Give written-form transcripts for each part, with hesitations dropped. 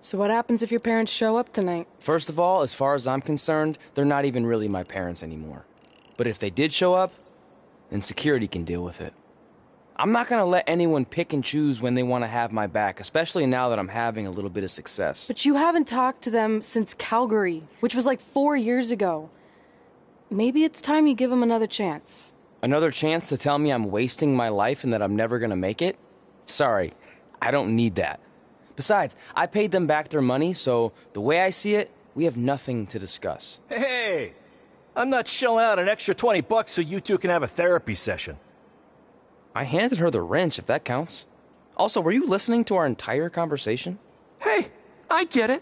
So what happens if your parents show up tonight? First of all, as far as I'm concerned, they're not even really my parents anymore. But if they did show up, then security can deal with it. I'm not gonna let anyone pick and choose when they want to have my back, especially now that I'm having a little bit of success. But you haven't talked to them since Calgary, which was like 4 years ago. Maybe it's time you give them another chance. Another chance to tell me I'm wasting my life and that I'm never gonna make it? Sorry, I don't need that. Besides, I paid them back their money, so the way I see it, we have nothing to discuss. Hey, I'm not shelling out an extra $20 so you two can have a therapy session. I handed her the wrench, if that counts. Also, were you listening to our entire conversation? Hey, I get it.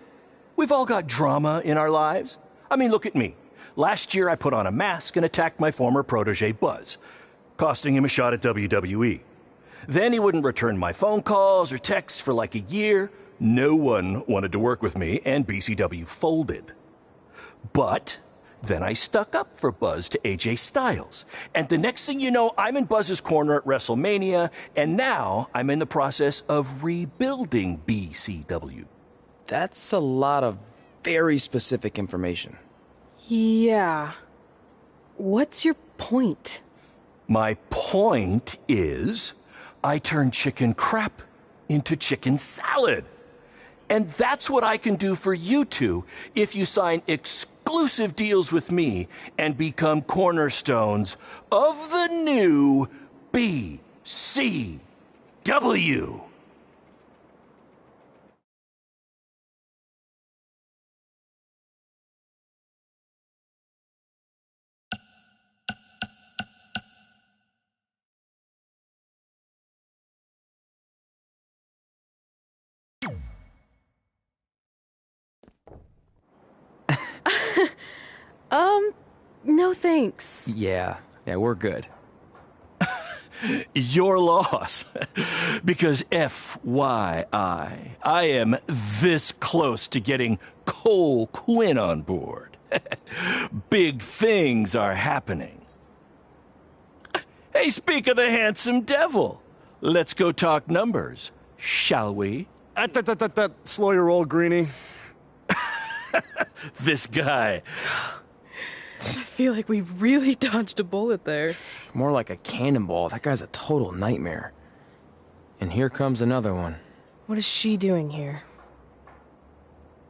We've all got drama in our lives. I mean, look at me. Last year I put on a mask and attacked my former protege Buzz, costing him a shot at WWE. Then he wouldn't return my phone calls or texts for like a year. No one wanted to work with me, and BCW folded. But then I stuck up for Buzz to AJ Styles. And the next thing you know, I'm in Buzz's corner at WrestleMania, and now I'm in the process of rebuilding BCW. That's a lot of very specific information. Yeah. What's your point? My point is, I turned chicken crap into chicken salad. And that's what I can do for you two if you sign exclusive deals with me and become cornerstones of the new BCW. No thanks. Yeah, we're good. Your loss. Because FYI, I am this close to getting Cole Quinn on board. Big things are happening. Hey, speak of the handsome devil. Let's go talk numbers, shall we? Slow your roll, Greenie. This guy. I feel like we really dodged a bullet there. More like a cannonball. That guy's a total nightmare. And here comes another one. What is she doing here?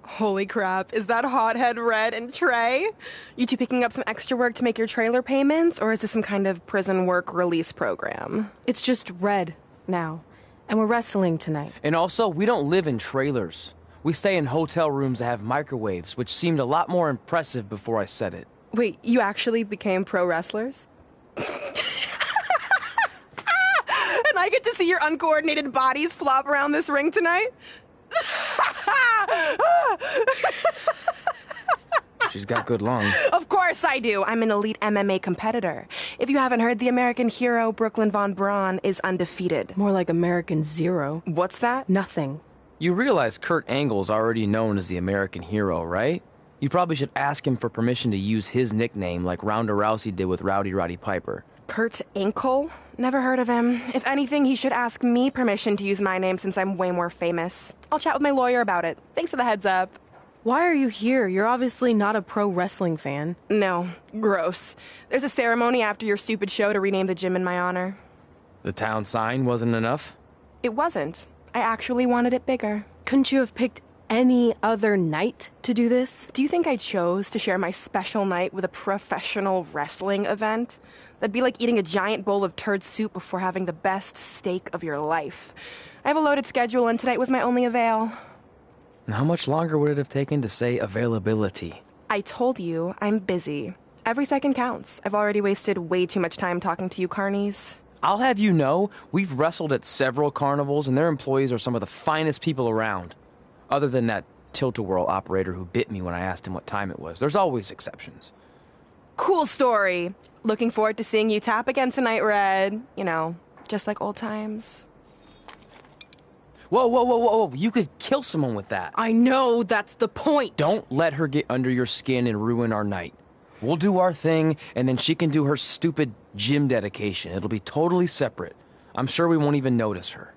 Holy crap, is that hothead Red and Trey? You two picking up some extra work to make your trailer payments, or is this some kind of prison work release program? It's just Red now, and we're wrestling tonight. And also, we don't live in trailers. We stay in hotel rooms that have microwaves, which seemed a lot more impressive before I said it. Wait, you actually became pro wrestlers? And I get to see your uncoordinated bodies flop around this ring tonight? She's got good lungs. Of course I do. I'm an elite MMA competitor. If you haven't heard, the American hero Brooklyn Von Braun is undefeated. More like American Zero. What's that? Nothing. You realize Kurt Angle's already known as the American hero, right? You probably should ask him for permission to use his nickname like Ronda Rousey did with Rowdy Roddy Piper. Kurt Angle? Never heard of him. If anything, he should ask me permission to use my name since I'm way more famous. I'll chat with my lawyer about it. Thanks for the heads up. Why are you here? You're obviously not a pro wrestling fan. No, gross. There's a ceremony after your stupid show to rename the gym in my honor. The town sign wasn't enough? It wasn't. I actually wanted it bigger. Couldn't you have picked any other night to do this? Do you think I chose to share my special night with a professional wrestling event? That'd be like eating a giant bowl of turd soup before having the best steak of your life. I have a loaded schedule, and tonight was my only avail. And how much longer would it have taken to say availability? I told you, I'm busy. Every second counts. I've already wasted way too much time talking to you carnies. I'll have you know, we've wrestled at several carnivals, and their employees are some of the finest people around. Other than that tilt-a-whirl operator who bit me when I asked him what time it was. There's always exceptions. Cool story. Looking forward to seeing you tap again tonight, Red. You know, just like old times. Whoa. You could kill someone with that. I know, that's the point. Don't let her get under your skin and ruin our night. We'll do our thing, and then she can do her stupid gym dedication. It'll be totally separate. I'm sure we won't even notice her.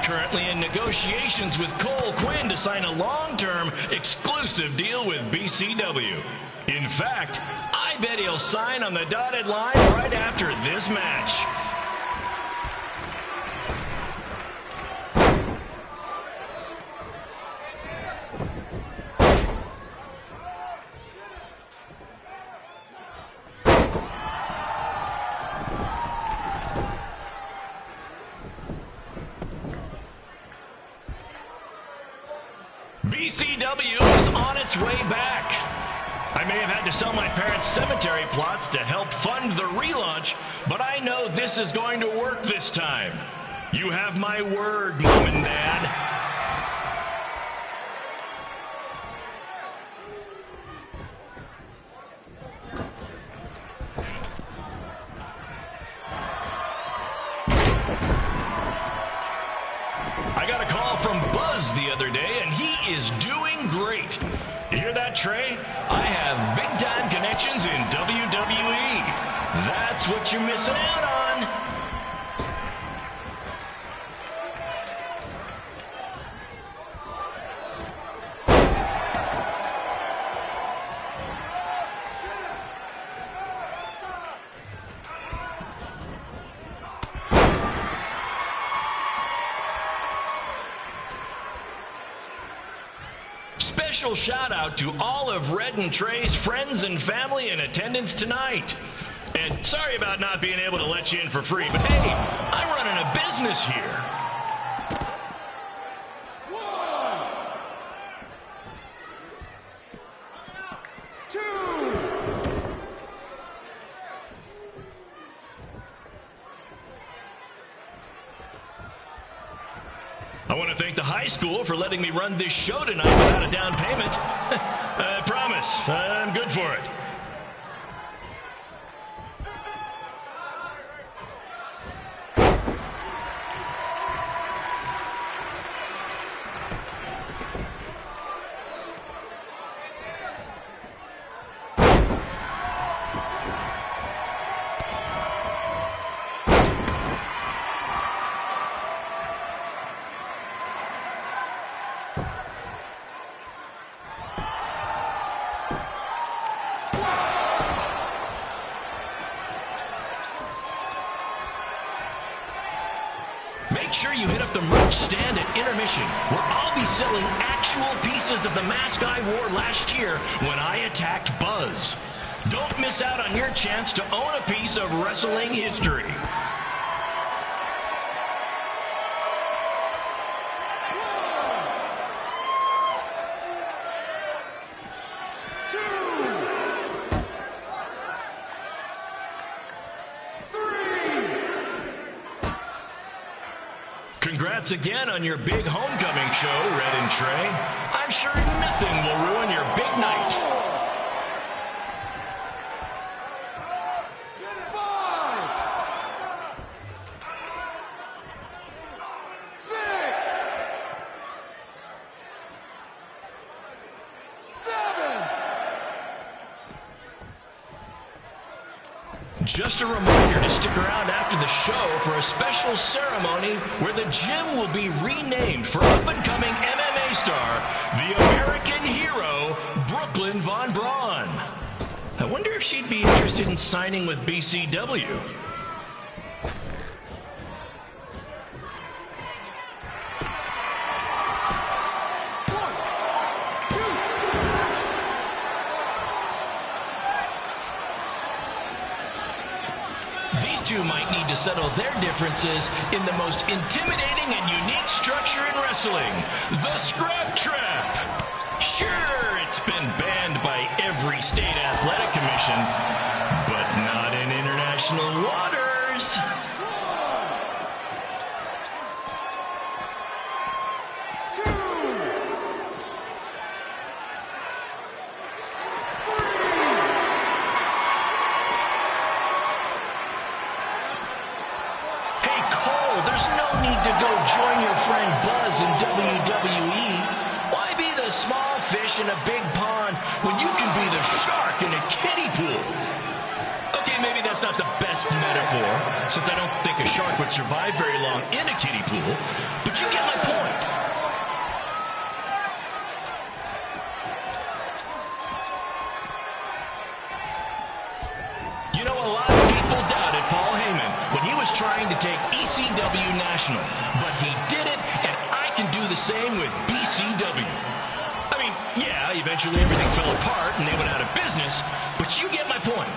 currently in negotiations with Cole Quinn to sign a long-term, exclusive deal with BCW. In fact, I bet he'll sign on the dotted line right after this match. BCW is on its way back. I may have had to sell my parents' cemetery plots to help fund the relaunch, but I know this is going to work this time. You have my word, Mom and Dad. I got a call from Buzz the other day, and he is doing great. You hear that, Trey? I have big-time connections in WWE. That's what you're missing out on. Special shout out to all of Red and Trey's friends and family in attendance tonight. And sorry about not being able to let you in for free, but hey, I'm running a business here. I want to thank the high school for letting me run this show tonight without a down payment. I promise, I'm good for it. Make sure you hit up the merch stand at intermission, where I'll be selling actual pieces of the mask I wore last year when I attacked Buzz. Don't miss out on your chance to own a piece of wrestling history. Congrats again on your big homecoming show, Red and Trey. I'm sure nothing will ruin your big night. 5, 6, 7. Just a reminder to stick around after the show for a special ceremony where the gym will be renamed for up-and-coming MMA star, the American hero, Brooklyn Von Braun. I wonder if she'd be interested in signing with BCW. These two might need to settle their differences in the most intimidating and unique structure in wrestling, the Scrap Trap. Sure, it's been banned by every state athletic commission, but not in international waters. In a big pond when you can be the shark in a kiddie pool. Okay, maybe that's not the best metaphor, since I don't think a shark would survive very long in a kiddie pool, but but you get my point. You know, a lot of people doubted Paul Heyman when he was trying to take ECW National, but he did it, and I can do the same with BCW. I mean, yeah, eventually everything fell apart and they went out of business, but you get my point.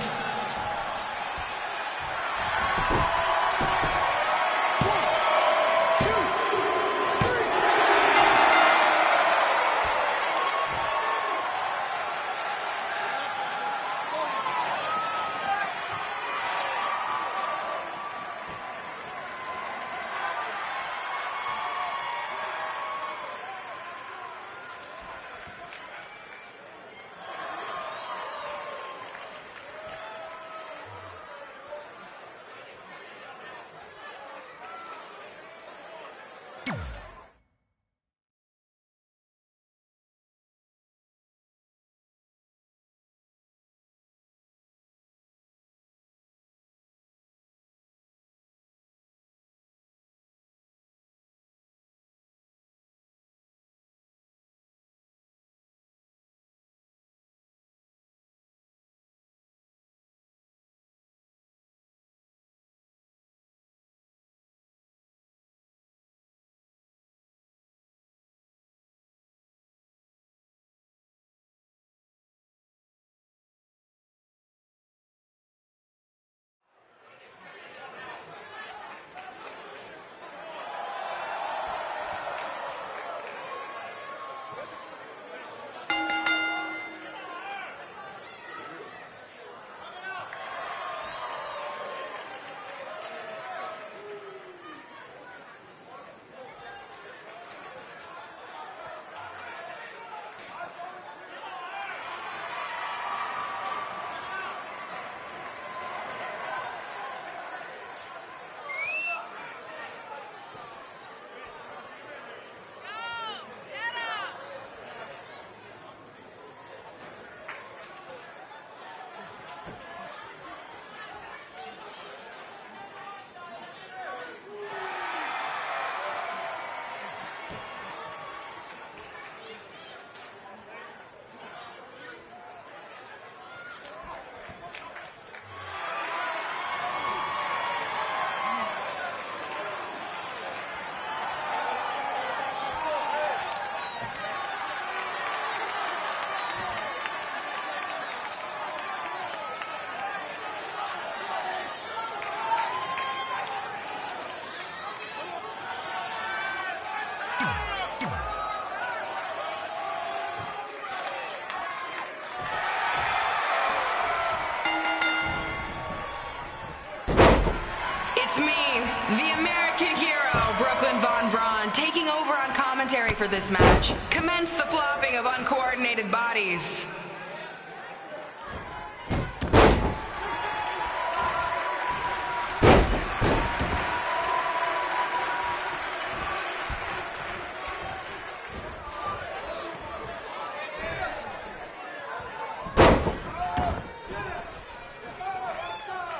Taking over on commentary for this match. Commence the flopping of uncoordinated bodies.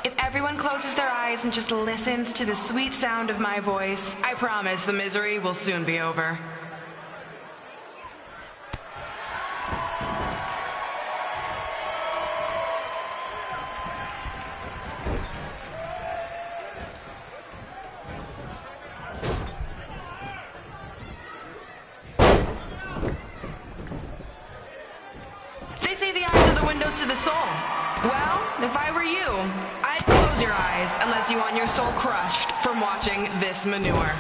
If everyone closes their eyes and just listens to the sweet sound of my voice, I promise the misery will soon be over. They say the eyes are the windows to the soul. Well, if I were you, I'd close your eyes unless you want your soul crushed from watching this manure.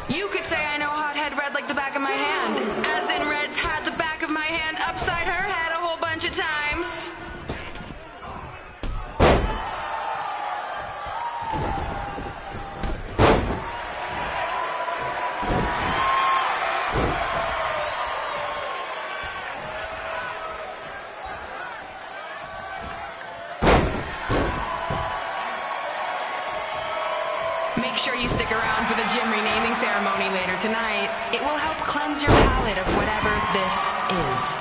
You could say I know hothead red like the back of my hand, as in Red's had the back of my hand upside her head a whole bunch of times. Make sure you stick around for the gym renaming ceremony later tonight. It will help cleanse your palate of whatever this is.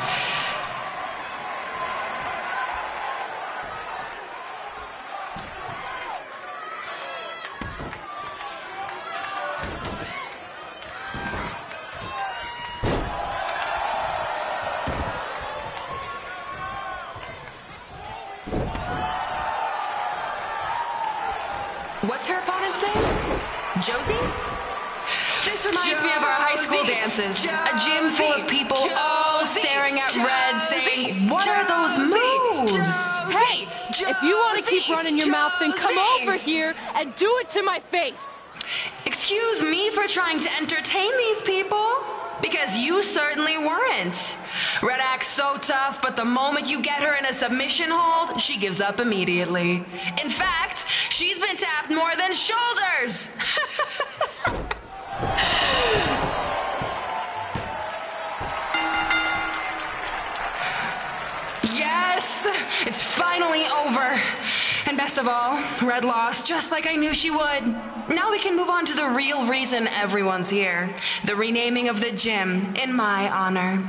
What's her opponent's name? Josie? This reminds me of our high school dances. A gym full of people all staring at red saying, what are those moves? Hey, if you want to keep running your mouth, then come over here and do it to my face. Excuse me for trying to entertain these people? Because you certainly weren't. Red acts so tough, but the moment you get her in a submission hold, she gives up immediately. In fact, she's been tapped more than shoulders. Yes, it's finally over. And best of all, Red lost just like I knew she would. Now we can move on to the real reason everyone's here. The renaming of the gym in my honor.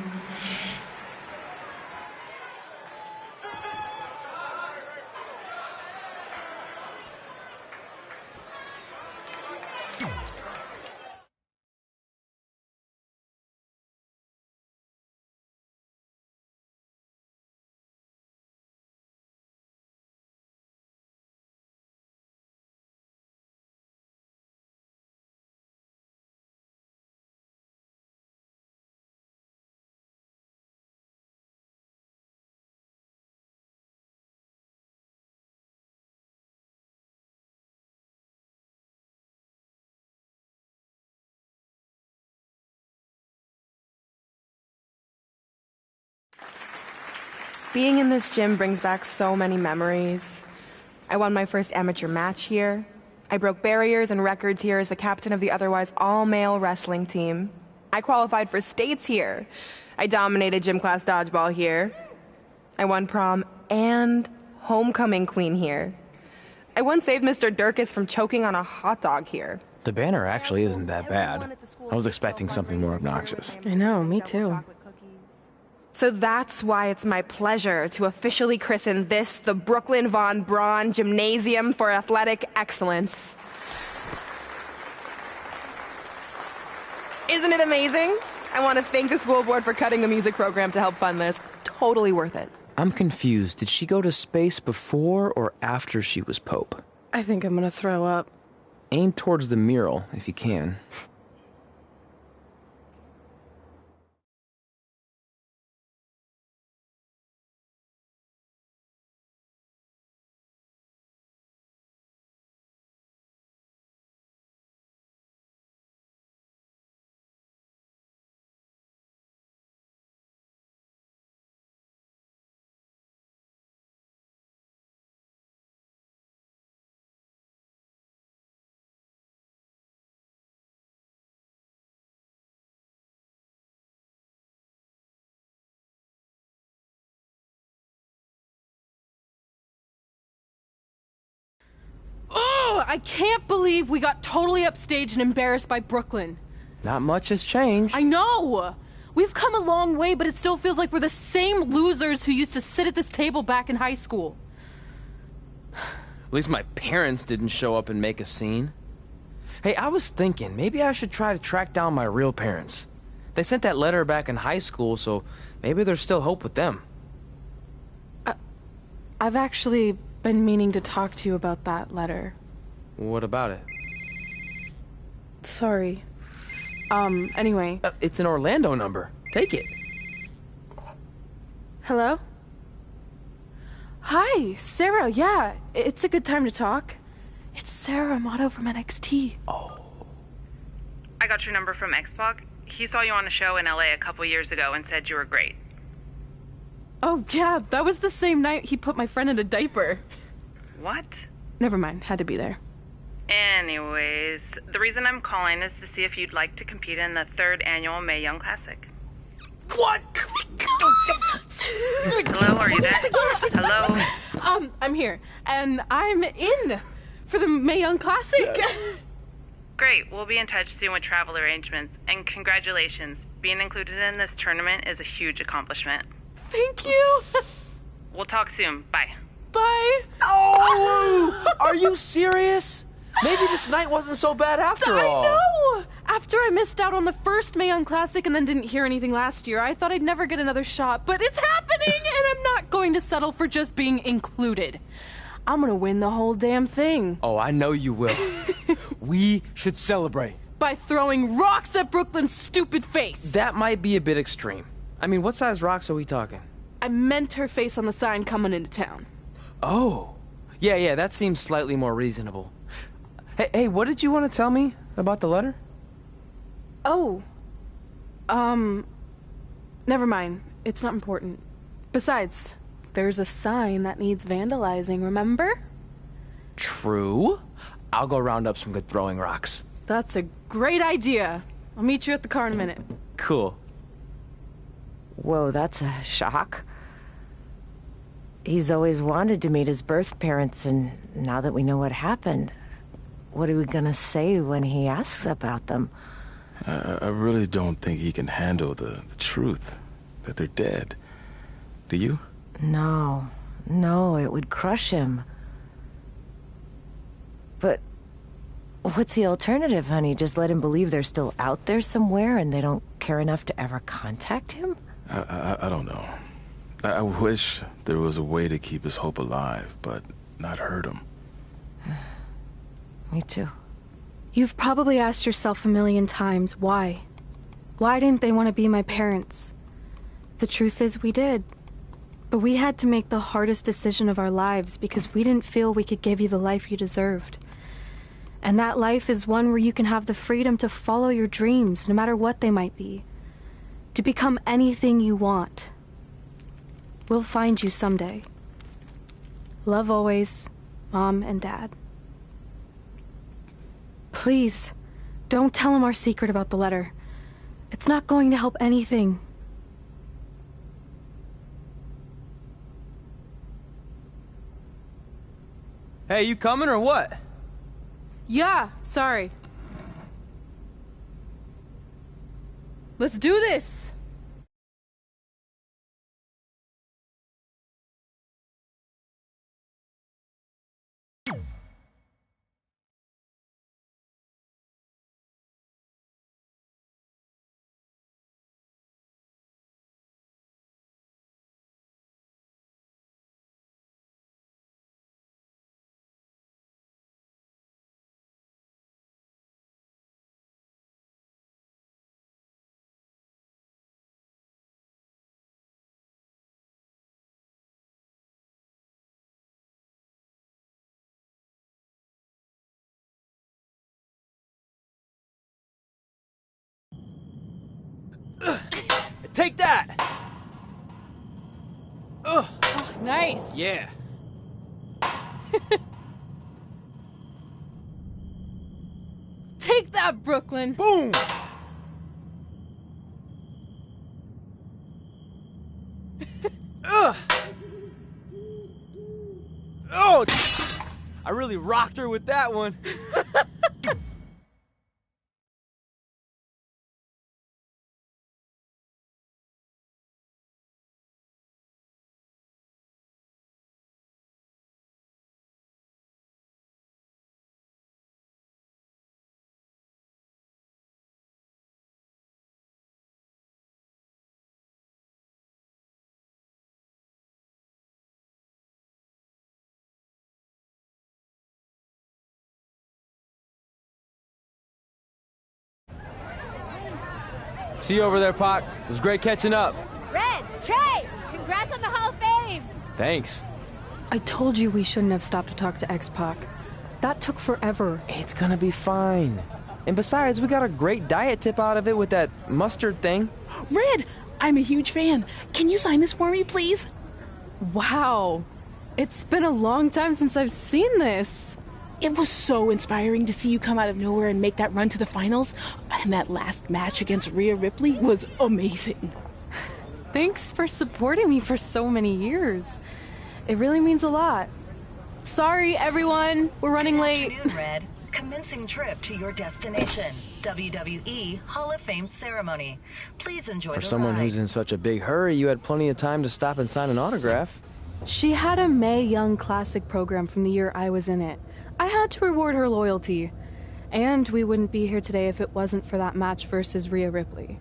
Being in this gym brings back so many memories. I won my first amateur match here. I broke barriers and records here as the captain of the otherwise all-male wrestling team. I qualified for states here. I dominated gym class dodgeball here. I won prom and homecoming queen here. I once saved Mr. Durkis from choking on a hot dog here. The banner actually isn't that bad. I was expecting something more obnoxious. I know, me too. So that's why it's my pleasure to officially christen this the Brooklyn Von Braun Gymnasium for Athletic Excellence. Isn't it amazing? I want to thank the school board for cutting the music program to help fund this. Totally worth it. I'm confused. Did she go to space before or after she was Pope? I think I'm gonna throw up. Aim towards the mural, if you can. Oh, I can't believe we got totally upstaged and embarrassed by Brooklyn. Not much has changed. I know! We've come a long way, but it still feels like we're the same losers who used to sit at this table back in high school. At least my parents didn't show up and make a scene. Hey, I was thinking, maybe I should try to track down my real parents. They sent that letter back in high school, so maybe there's still hope with them. I've actually been meaning to talk to you about that letter. What about it? Sorry. Anyway. It's an Orlando number. Take it. Hello? Hi, Sarah. Yeah, it's a good time to talk. It's Sarah Amato from NXT. Oh. I got your number from X-Pac. He saw you on a show in LA a couple years ago and said you were great. Oh, yeah, that was the same night he put my friend in a diaper. What? Never mind, had to be there. Anyways, the reason I'm calling is to see if you'd like to compete in the 3rd annual Mae Young Classic. What? Hello, are you there? Hello? I'm here, and I'm in for the Mae Young Classic. Great, we'll be in touch soon with travel arrangements. And congratulations, being included in this tournament is a huge accomplishment. Thank you. We'll talk soon. Bye. Bye. Oh! Are you serious? Maybe this night wasn't so bad after all. I know! After I missed out on the first Mae Young Classic and then didn't hear anything last year, I thought I'd never get another shot, but it's happening, and I'm not going to settle for just being included. I'm gonna win the whole damn thing. Oh, I know you will. We should celebrate. By throwing rocks at Brooklyn's stupid face. That might be a bit extreme. I mean, what size rocks are we talking? I meant her face on the sign coming into town. Oh. Yeah, that seems slightly more reasonable. Hey, what did you want to tell me about the letter? Oh. Never mind. It's not important. Besides, there's a sign that needs vandalizing, remember? True. I'll go round up some good throwing rocks. That's a great idea. I'll meet you at the car in a minute. Cool. Whoa, that's a shock. He's always wanted to meet his birth parents, and now that we know what happened, what are we gonna say when he asks about them? I really don't think he can handle the truth, that they're dead. Do you? No, it would crush him. But what's the alternative, honey? Just let him believe they're still out there somewhere and they don't care enough to ever contact him? I don't know. I wish there was a way to keep his hope alive, but not hurt him. Me too. You've probably asked yourself a million times, why? Why didn't they want to be my parents? The truth is, we did. But we had to make the hardest decision of our lives because we didn't feel we could give you the life you deserved. And that life is one where you can have the freedom to follow your dreams, no matter what they might be. To become anything you want. We'll find you someday. Love always, Mom and Dad. Please, don't tell him our secret about the letter. It's not going to help anything. Hey, you coming or what? Yeah, sorry. Let's do this! Take that! Ugh. Oh, nice! Yeah. Take that, Brooklyn! Boom! Ugh. Oh! I really rocked her with that one. See you over there, Pac. It was great catching up. Red, Trey, congrats on the Hall of Fame. Thanks. I told you we shouldn't have stopped to talk to X-Pac. That took forever. It's gonna be fine. And besides, we got a great diet tip out of it with that mustard thing. Red, I'm a huge fan. Can you sign this for me, please? Wow. It's been a long time since I've seen this. It was so inspiring to see you come out of nowhere and make that run to the finals. And that last match against Rhea Ripley was amazing. Thanks for supporting me for so many years. It really means a lot. Sorry, everyone. We're running late. Red. Commencing trip to your destination, WWE Hall of Fame ceremony. Please enjoy For the someone ride. who's in such a big hurry, you had plenty of time to stop and sign an autograph. She had a Mae Young Classic program from the year I was in it. I had to reward her loyalty. And we wouldn't be here today if it wasn't for that match versus Rhea Ripley.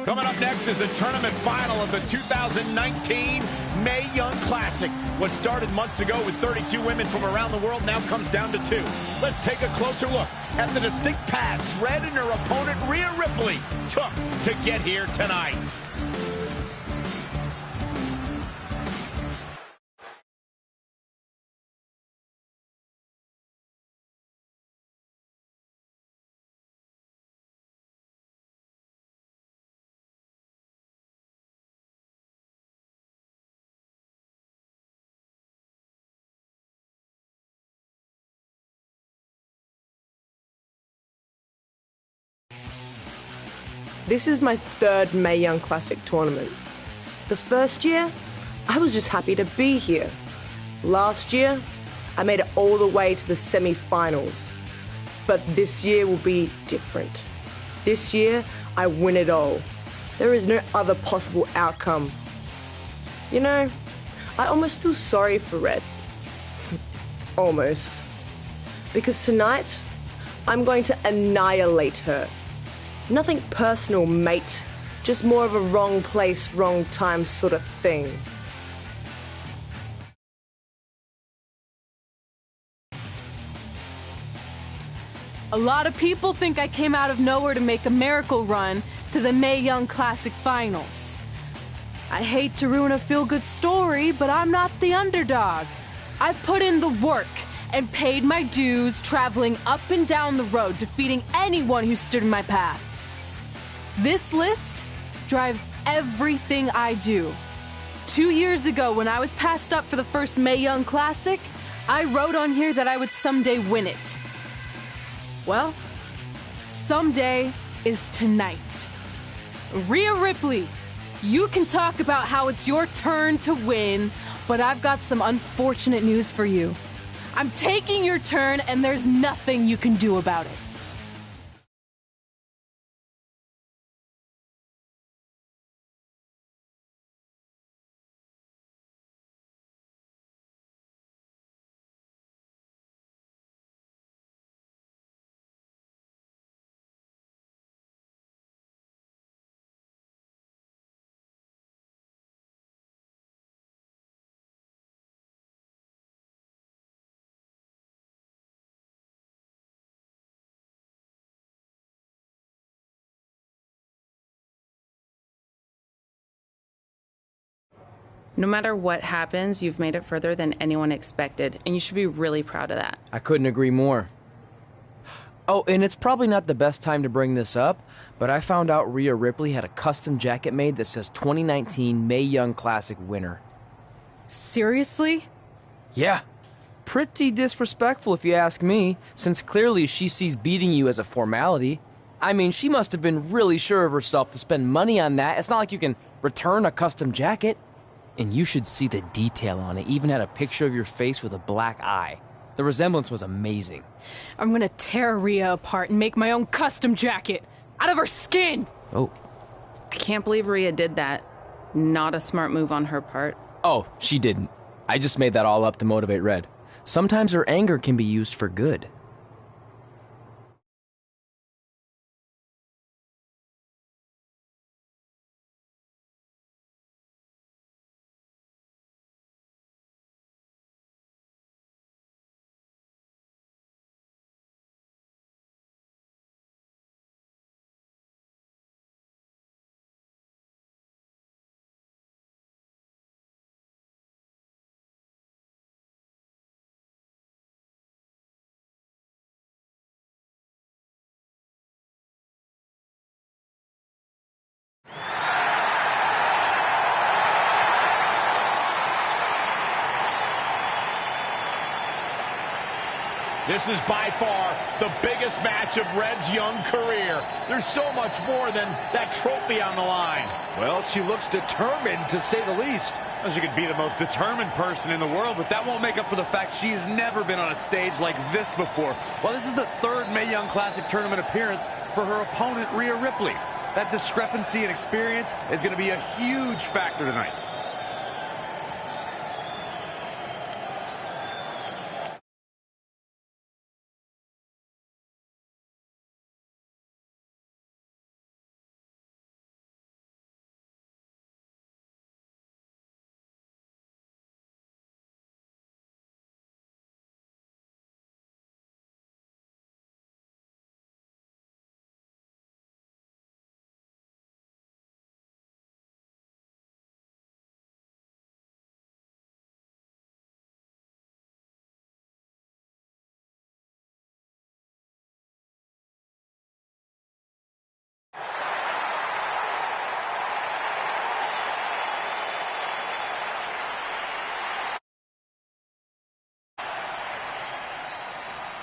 Coming up next is the tournament final of the 2019 Mae Young Classic. What started months ago with 32 women from around the world now comes down to 2. Let's take a closer look at the distinct paths Red and her opponent Rhea Ripley took to get here tonight. This is my 3rd Mae Young Classic tournament. The first year, I was just happy to be here. Last year, I made it all the way to the semi-finals. But this year will be different. This year, I win it all. There is no other possible outcome. You know, I almost feel sorry for Red. Almost. Because tonight, I'm going to annihilate her. Nothing personal, mate. Just more of a wrong place, wrong time sort of thing. A lot of people think I came out of nowhere to make a miracle run to the Mae Young Classic Finals. I hate to ruin a feel-good story, but I'm not the underdog. I've put in the work and paid my dues traveling up and down the road, defeating anyone who stood in my path. This list drives everything I do. 2 years ago, when I was passed up for the first Mae Young Classic, I wrote on here that I would someday win it. Well, someday is tonight. Rhea Ripley, you can talk about how it's your turn to win, but I've got some unfortunate news for you. I'm taking your turn, and there's nothing you can do about it. No matter what happens, you've made it further than anyone expected, and you should be really proud of that. I couldn't agree more. Oh, and it's probably not the best time to bring this up, but I found out Rhea Ripley had a custom jacket made that says 2019 Mae Young Classic winner. Seriously? Yeah. Pretty disrespectful if you ask me, since clearly she sees beating you as a formality. I mean, she must have been really sure of herself to spend money on that. It's not like you can return a custom jacket. And you should see the detail on it. Even had a picture of your face with a black eye. The resemblance was amazing. I'm gonna tear Rhea apart and make my own custom jacket out of her skin! Oh. I can't believe Rhea did that. Not a smart move on her part. Oh, she didn't. I just made that all up to motivate Red. Sometimes her anger can be used for good. This is by far the biggest match of Red's young career. There's so much more than that trophy on the line. Well, she looks determined, to say the least. Well, she could be the most determined person in the world, but that won't make up for the fact she has never been on a stage like this before. Well, this is the third Mae Young Classic tournament appearance for her opponent, Rhea Ripley. That discrepancy in experience is going to be a huge factor tonight.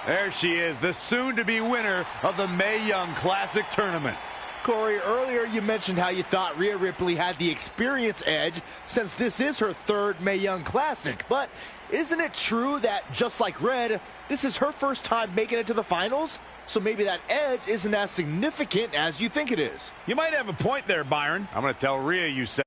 There she is, the soon-to-be winner of the Mae Young Classic Tournament. Corey, earlier you mentioned how you thought Rhea Ripley had the experience edge since this is her third Mae Young Classic. But isn't it true that, just like Red, this is her first time making it to the finals? So maybe that edge isn't as significant as you think it is. You might have a point there, Byron. I'm going to tell Rhea you said